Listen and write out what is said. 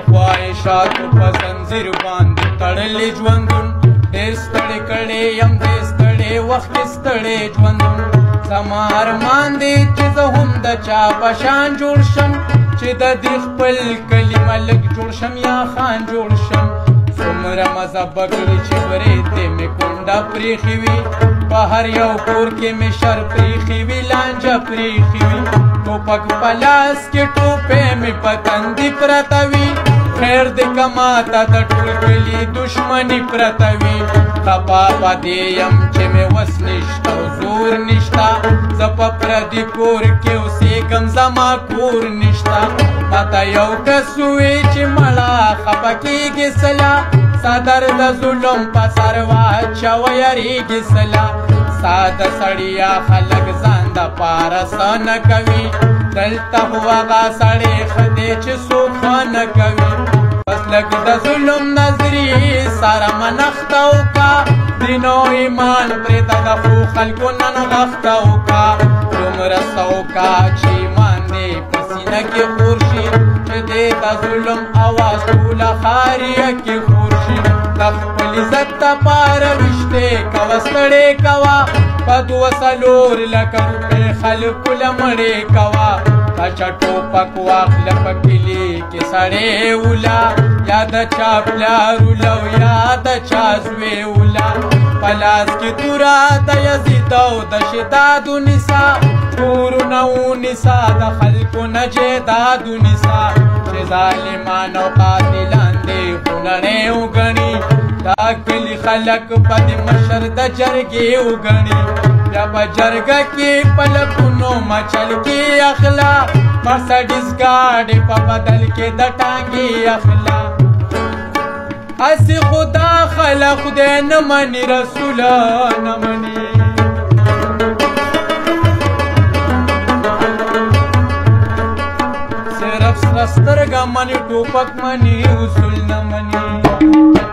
خواهشاتو په زنځیر باندې تړلی ژوندون ډېر ستړی کړی یم دې ستړی وخت کې ستړی ژوندون زما ارمان دی چې زه هم د چا په شان جوړ شم چې د دې خپل کلي ملک جوړ شم یا خان جوړ شم څومره مزه به کړي چې برېتې مې کونډه پرېښې وي په هر یو کور کې مې شر پرېښې وي لانجه پرېښې وي ټوپک په لاس کې ټوپې مې په تندي پرته وي خیر دې که ماته د ټول کلي دشمني پرته وي خفا په دې یم چې مې وس نشته او زور نشته زه په پردي کور کې اوسېږم زما کور نشته ماته یو کس ووایي چې مړه خفه کېږي سله ستا درد ظلم په سر واچوه یریږي سله ساده سړیه خلک ځان دپاره څه نه کوي دلته خو هغه سړی ښه دی چې څوک ښه نه کوي بس لږ د ظلم نظري سره منښته وکړه دین او ایمان پرېږده د ښو خلکو نن غښته وکړه دومره څه وکړه چې ایمان دې په سینه کې خور شي چې دې د ظلم اواز ټوله ښاریه کې خور شي د خپل عزت دپاره ویشتې کوه ستړې کوه په دوه څلور لکه روپۍ خلکو له مړې کوه کچه ټوپک واخله په کلي کې سړی وله یا د چا پلار وله او یا د چا زوی وله په لاس کې توره د یزید او د شداد ونیسه کورونه ونیسه د خلکو نه جیداد ونیسه چې ظالمان او قاتلان دې خونړی وګڼي دا کلي خلک په دې مشر د جرګې وګڼي بیا په جرګه کې په لکونو مچل کې اخلا مرسډیز ګاډي په بدل کې د ټانګې اخلا هسې خدا خلق خدای نه مني رسوله نه مني صرف سره سترګه مني ټوپک مني اصول نه مني